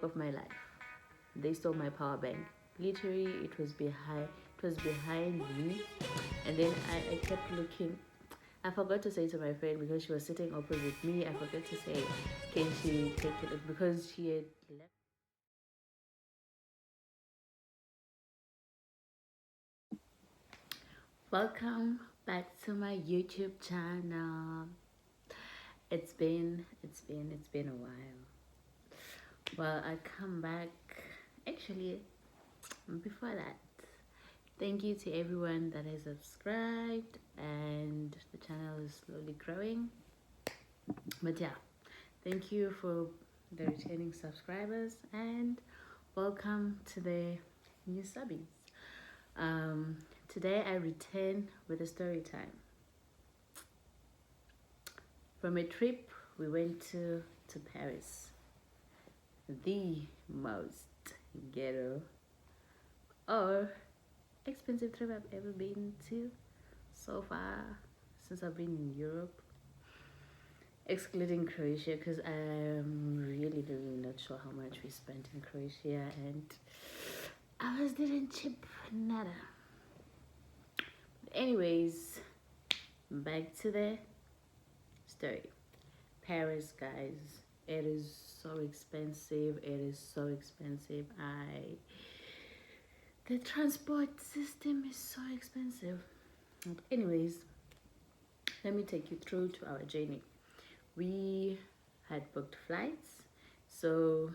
of my life. They stole my power bank. Literally, it was behind me, and then I kept looking. I forgot to say to my friend because she was sitting opposite me. I forgot to say, can she take it because she had left. Welcome back to my YouTube channel. It's been a while. Well, I come back. Actually, before that, thank you to everyone that has subscribed, and the channel is slowly growing. But yeah, thank you for the returning subscribers, and welcome to the new subbies. Today I return with a story time from a trip we went to Paris, the most ghetto or expensive trip I've ever been to so far since I've been in Europe, excluding Croatia, because I'm really not sure how much we spent in Croatia, and ours didn't chip nada. Anyways, back to the story. Paris, guys, it is so expensive. It is so expensive. The transport system is so expensive. But anyways, let me take you through to our journey. We had booked flights, so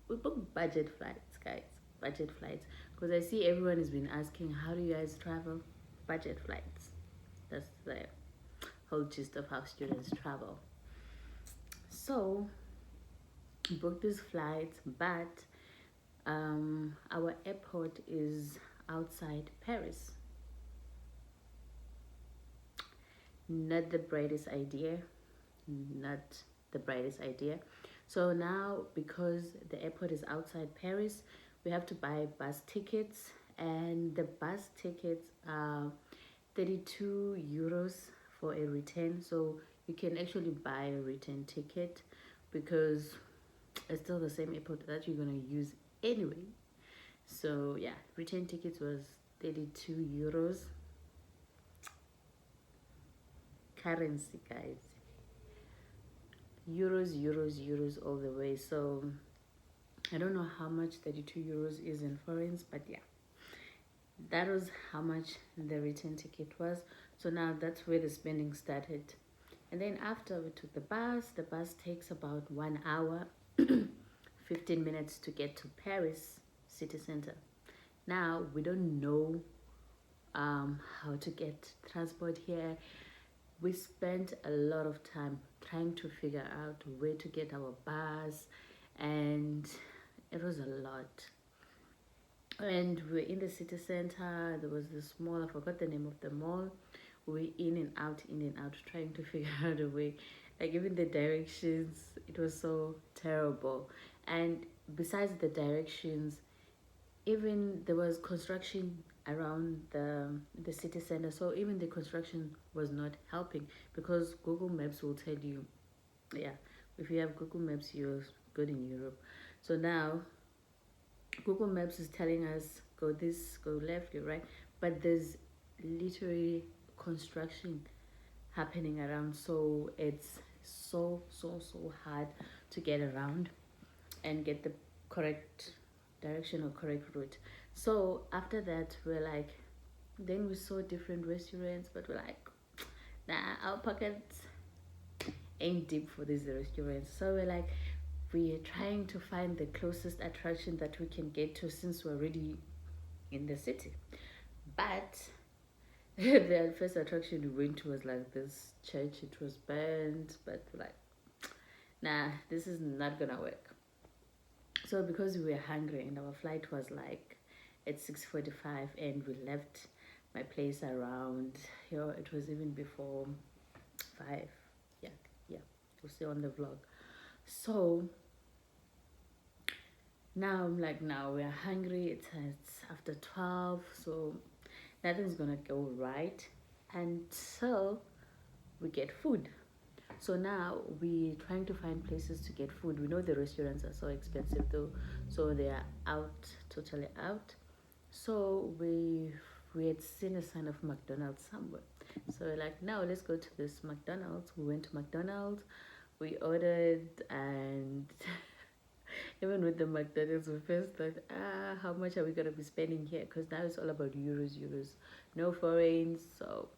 we booked budget flights, guys. Budget flights, because I see everyone has been asking, how do you guys travel? Budget flights. That's the whole gist of how students travel. So booked these flights, but our airport is outside Paris. Not the brightest idea. Not the brightest idea. So now, because the airport is outside Paris, we have to buy bus tickets, and the bus tickets are 32 euros for a return. So you can actually buy a return ticket because it's still the same airport that you're gonna use anyway. So yeah, return tickets was 32 euros. Currency, guys. Euros all the way. So I don't know how much 32 euros is in foreigns, but yeah, that was how much the return ticket was. So now that's where the spending started. And then after we took the bus takes about 1 hour, 15 minutes to get to Paris city center. Now we don't know how to get transport here. We spent a lot of time trying to figure out where to get our bus, and it was a lot. And we were in the city center. There was this mall, I forgot the name of the mall. We were in and out, trying to figure out a way. Like, even the directions, it was so terrible. And besides the directions, even there was construction around the city center, so even the construction was not helping, because Google Maps will tell you, yeah, if you have Google Maps, you're good in Europe. So now Google Maps is telling us go this, go left, go right, but there's literally construction happening around, so it's so hard to get around and get the correct direction or correct route. So after that, we're like, then we saw different restaurants, but we're like, nah, our pockets ain't deep for these restaurants. So we're like, we're trying to find the closest attraction that we can get to, since we're already in the city. But the first attraction we went to was like this church. It was burnt, but like, nah, this is not gonna work. So because we were hungry and our flight was like at 6:45, and we left my place around, it was even before 5. Yeah, yeah, you'll see on the vlog. So now I'm like, now we're hungry. It's after 12, so nothing's gonna go right until we get food. So now we're trying to find places to get food. We know the restaurants are so expensive though, so they are out, totally out. So we had seen a sign of McDonald's somewhere. So we're like, now let's go to this McDonald's. We went to McDonald's, we ordered, and even with the McDonald's, we first thought, how much are we gonna be spending here? Because now it's all about euros, no foreigns. So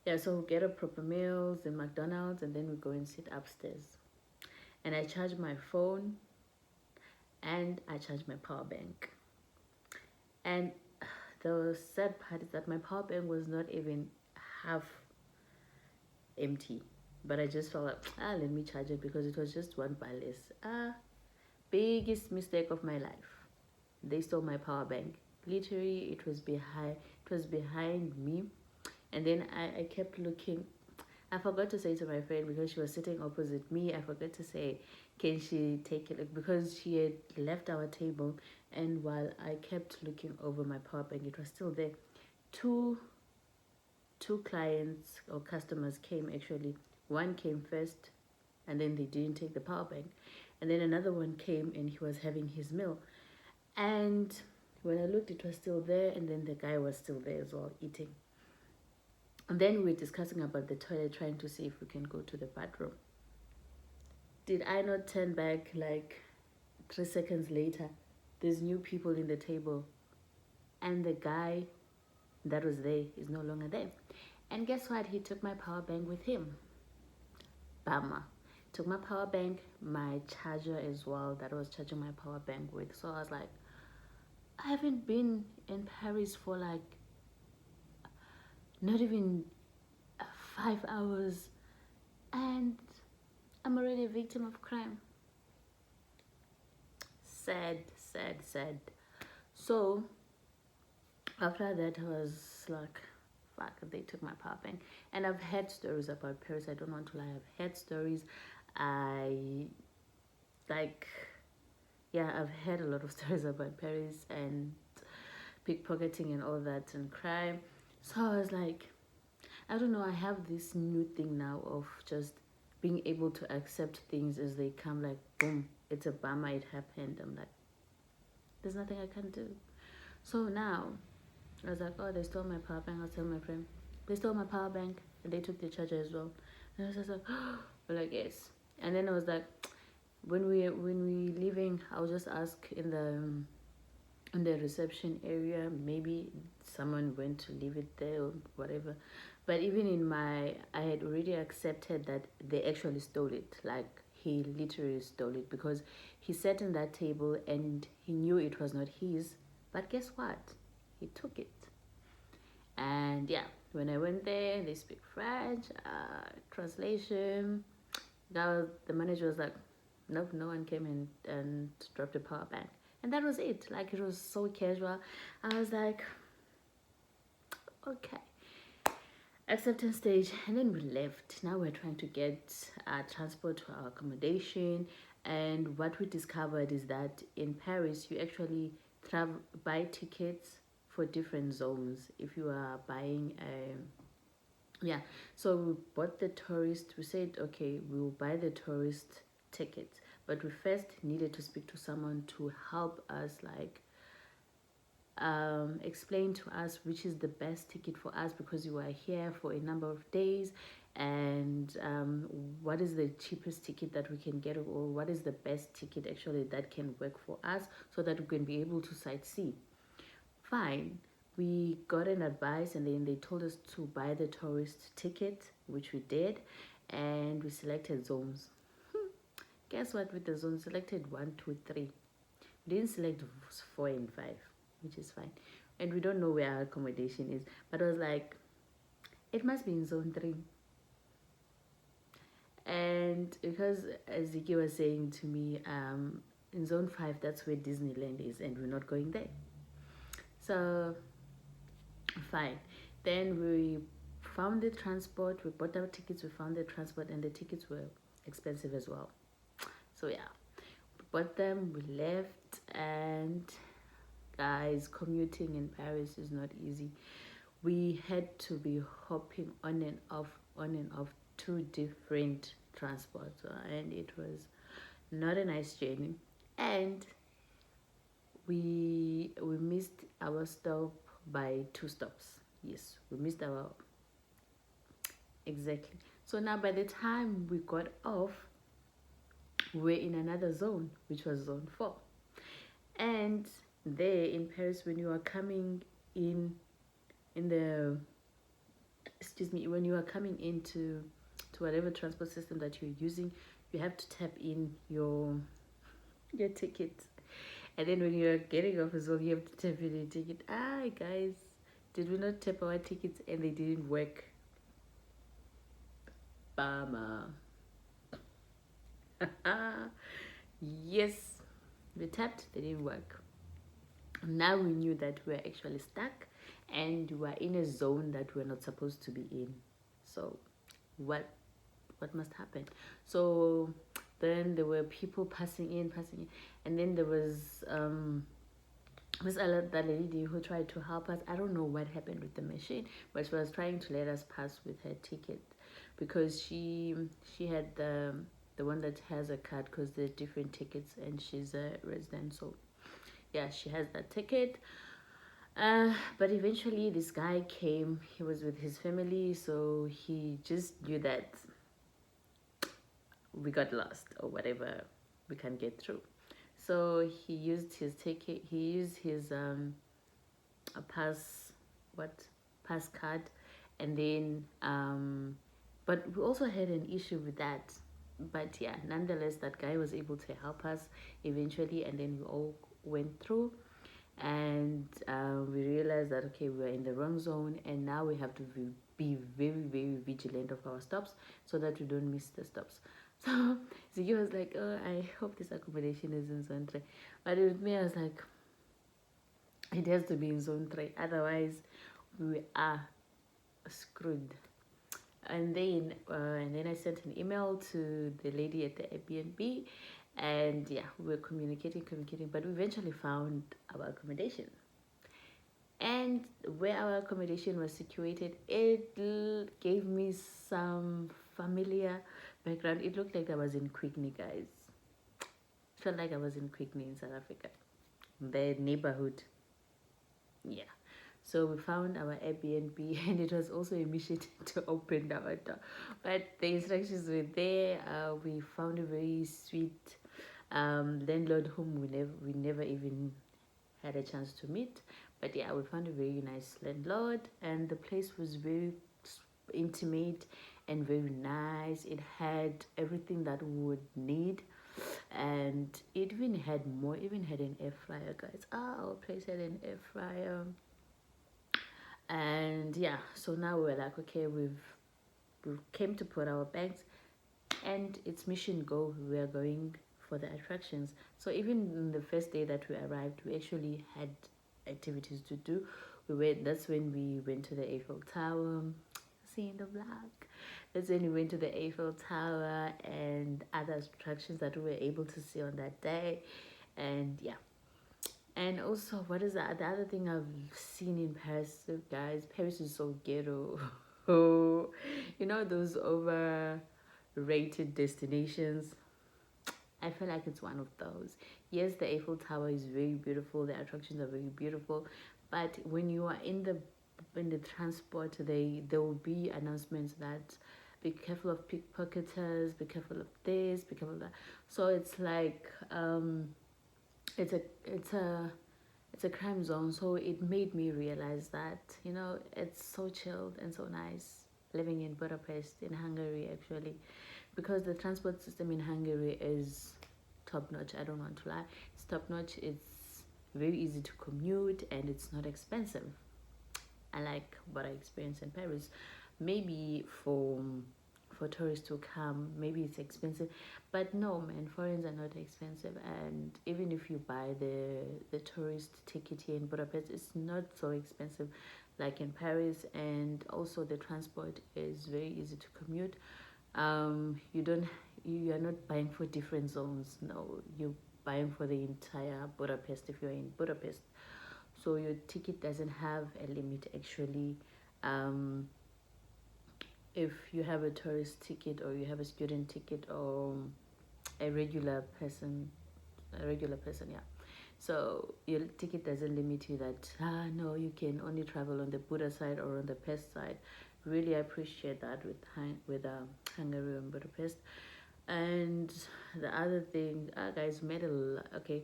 yeah, so we get a proper meals in McDonald's, and then we go and sit upstairs. And I charge my phone, and I charge my power bank. And the sad part is that my power bank was not even half empty. But I just felt like, let me charge it because it was just one bar less. Biggest mistake of my life. They stole my power bank. Literally, it was behind me. And then I kept looking. I forgot to say to my friend, because she was sitting opposite me, I forgot to say, can she take it? Because she had left our table, and while I kept looking over my power bank, it was still there. Two clients or customers came actually. One came first, and then they didn't take the power bank. And then another one came, and he was having his meal. And when I looked, it was still there, and then the guy was still there as well, eating. And then we were discussing about the toilet, trying to see if we can go to the bathroom. Did I not turn back like 3 seconds later? There's new people in the table, and the guy that was there is no longer there. And guess what? He took my power bank with him. Bummer. Took my power bank, my charger as well, that I was charging my power bank with. So I was like, I haven't been in Paris for like not even 5 hours, and I'm already a victim of crime. Sad. So after that, I was like, fuck, they took my power bank. And I've heard stories about Paris. I don't want to lie. I've heard stories. I've heard a lot of stories about Paris and pickpocketing and all that and crime. So I was like, I don't know, I have this new thing now of just being able to accept things as they come, like, boom, it's a bummer, it happened. I'm like, there's nothing I can do. So now, I was like, oh, they stole my power bank. I was telling my friend, they stole my power bank, and they took the charger as well. And I was just like, oh, like, yes. And then I was like, when we leaving, I'll just ask in the reception area, maybe someone went to leave it there or whatever. But even I had already accepted that they actually stole it. Like, he literally stole it, because he sat in that table and he knew it was not his. But guess what? He took it. And yeah, when I went there, they speak French, translation. The manager was like, nope, no one came and dropped the power bank. And that was it. Like, it was so casual. I was like, okay. Acceptance stage. And then we left. Now we're trying to get transport to our accommodation. And what we discovered is that in Paris, you actually buy tickets for different zones. If you are buying so we bought the tourist. We said, okay, we will buy the tourist tickets, but we first needed to speak to someone to help us, like, explain to us which is the best ticket for us, because we were here for a number of days, and what is the cheapest ticket that we can get, or what is the best ticket actually that can work for us, so that we can be able to sightsee. Fine. We got an advice, and then they told us to buy the tourist ticket, which we did, and we selected zones. Guess what? With the zones, selected 1, 2, 3. We didn't select 4 and 5, which is fine. And we don't know where our accommodation is, but I was like, it must be in zone 3. And because, as Ziki was saying to me, in zone 5, that's where Disneyland is, and we're not going there. So fine. Then we found the transport. We bought our tickets. We found the transport, and the tickets were expensive as well. So yeah, we bought them. We left, and guys, commuting in Paris is not easy. We had to be hopping on and off two different transports, and it was not a nice journey. And we missed our stop by 2 stops. Yes, we missed our exactly. So now by the time we got off, we're in another zone, which was zone 4. And there in Paris, when you are coming in the excuse me, when you are coming into to whatever transport system that you're using, you have to tap in your ticket. And then when you're getting off as well, you have to tap in your ticket. Ah, guys, did we not tap our tickets and they didn't work? Bummer. Yes, we tapped, they didn't work. Now we knew that we were actually stuck and we were in a zone that we're not supposed to be in. So what must happen? So then there were people passing in, and then there was that lady who tried to help us. I don't know what happened with the machine, but she was trying to let us pass with her ticket because she had the one that has a card because there's different tickets and she's a resident. So yeah, she has that ticket. But eventually this guy came. He was with his family, so he just knew that we got lost or whatever, we can get through. So he used his ticket. He used his a pass card, and then but we also had an issue with that. But yeah, nonetheless, that guy was able to help us eventually, and then we all went through. And we realized that okay, we were in the wrong zone, and now we have to be very very vigilant of our stops so that we don't miss the stops. So Ziggy was like, oh, I hope this accommodation is in zone 3. But with me, I was like, it has to be in zone 3. Otherwise, we are screwed. And then I sent an email to the lady at the Airbnb. And yeah, we were communicating. But we eventually found our accommodation. And where our accommodation was situated, it gave me some familiar background. It looked like I was in Quickney, guys. It felt like I was in Quickney in South Africa. The neighborhood. Yeah. So we found our Airbnb and it was also a mission to open our door. But the instructions were there. We found a very sweet landlord whom we never even had a chance to meet. But yeah, we found a very nice landlord and the place was very intimate and very nice. It had everything that we would need, and it even had an air fryer, guys. Our place had an air fryer. And yeah, so now we're like, okay, we came to put our bags and it's mission go. We are going for the attractions. So even in the first day that we arrived, we actually had activities to do. That's when we went to the Eiffel Tower. See in the vlog. That's when we went to the Eiffel Tower and other attractions that we were able to see on that day. And yeah. And also, what is the other thing I've seen in Paris, guys? Paris is so ghetto. Oh, you know those overrated destinations? I feel like it's one of those. Yes, the Eiffel Tower is very beautiful. The attractions are very beautiful, but when you are in the transport, there will be announcements that be careful of pickpocketers, be careful of this, be careful of that. So it's like it's a crime zone. So it made me realize that it's so chilled and so nice living in Budapest, in Hungary, actually, because the transport system in Hungary is top notch. I don't want to lie, it's top notch. It's very easy to commute and it's not expensive, unlike what I experienced in Paris. Maybe for tourists to come, maybe it's expensive, but no, man, foreigners are not expensive. And even if you buy the tourist ticket here in Budapest, it's not so expensive like in Paris. And also the transport is very easy to commute. You are not buying for different zones. No, you're buying for the entire Budapest if you're in Budapest. So your ticket doesn't have a limit, actually. if you have a tourist ticket or you have a student ticket or a regular person, yeah. So your ticket doesn't limit you that no, you can only travel on the Buddha side or on the Pest side. Really appreciate that with Hungary and Budapest. And the other thing, guys, made a lot. Okay,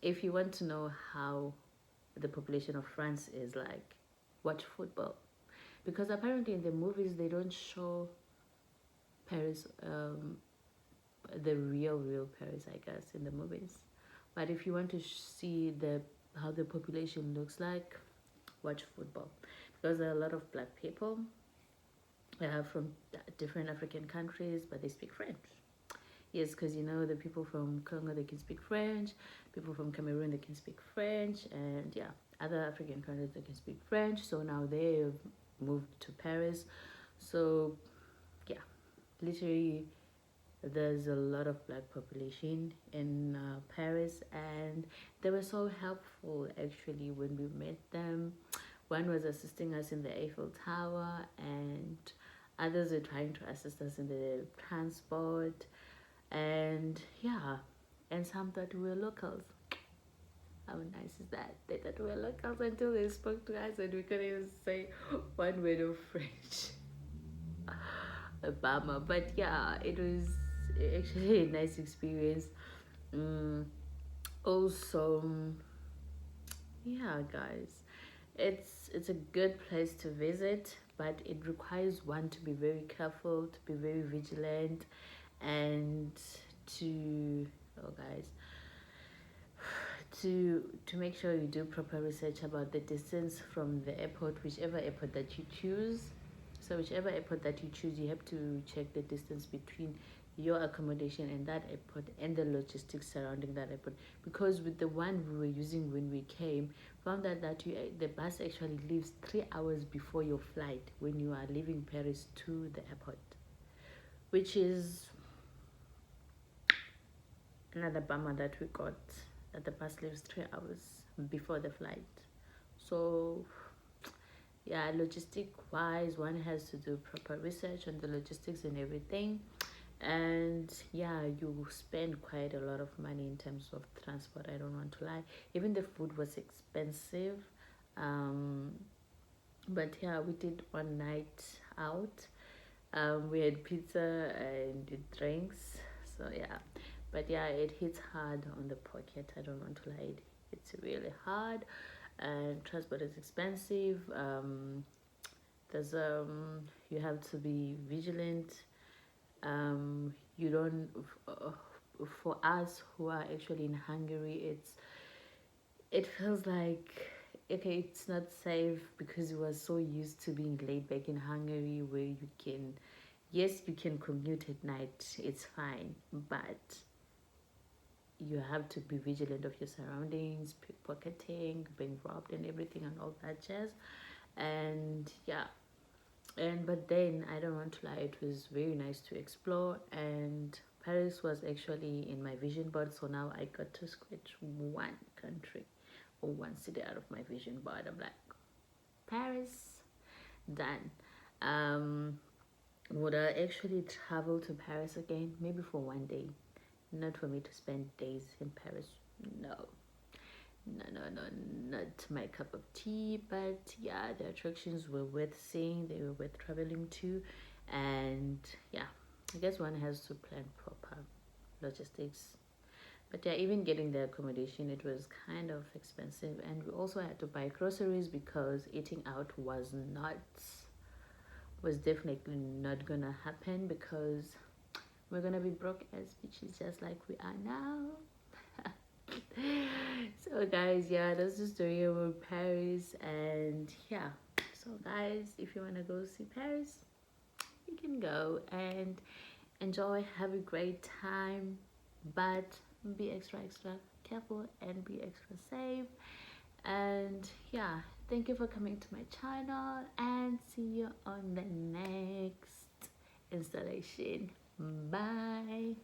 if you want to know how the population of France is like, watch football, because apparently in the movies they don't show Paris, the real Paris, I guess, in the movies. But if you want to see the how the population looks like, watch football, because there are a lot of black people from different African countries, but they speak French. Yes, because you know the people from Congo they can speak French, people from Cameroon they can speak French, and yeah, other African countries they can speak French. So now they have moved to Paris. So yeah, literally there's a lot of black population in Paris, and they were so helpful actually when we met them. One was assisting us in the Eiffel Tower, and others were trying to assist us in the transport, and yeah, and some thought we were locals. How nice is that? They thought we were locals until they spoke to us and we couldn't even say one word of French. A bummer, but yeah, it was actually a nice experience. Mm, also, yeah, guys, it's a good place to visit, but it requires one to be very careful, to be very vigilant, and to guys, to make sure you do proper research about the distance from the airport, whichever airport that you choose. So whichever airport that you choose, you have to check the distance between your accommodation and that airport and the logistics surrounding that airport. Because with the one we were using when we came, found out that the bus actually leaves 3 hours before your flight when you are leaving Paris to the airport, which is another bummer that we got, that the bus leaves 3 hours before the flight. So yeah, logistic wise, one has to do proper research on the logistics and everything. And yeah, you spend quite a lot of money in terms of transport, I don't want to lie. Even the food was expensive. um but yeah, we did one night out. We had pizza and drinks. So yeah, but yeah, it hits hard on the pocket, I don't want to lie. It's really hard, and transport is expensive. There's you have to be vigilant. You don't For us who are actually in Hungary, it feels like, okay, it's not safe because we were so used to being laid back in Hungary, where you can, yes, you can commute at night, it's fine, but you have to be vigilant of your surroundings, pickpocketing, being robbed and everything and all that jazz. And yeah, and but then I don't want to lie, it was very nice to explore, and Paris was actually in my vision board. So now I got to scratch one country or one city out of my vision board. I'm like, Paris, done. um would I actually travel to Paris again? Maybe for one day, not for me to spend days in Paris. No, no, not my cup of tea. But yeah, the attractions were worth seeing, they were worth traveling to. And yeah, I guess one has to plan proper logistics. But yeah, even getting the accommodation, it was kind of expensive, and we also had to buy groceries because eating out was definitely not gonna happen, because we're gonna be broke as bitches just like we are now. So guys, yeah, that's the story about Paris. And yeah, so guys, if you want to go see Paris, you can go and enjoy, have a great time, but be extra careful and be extra safe. And yeah, thank you for coming to my channel, and see you on the next installation. Bye.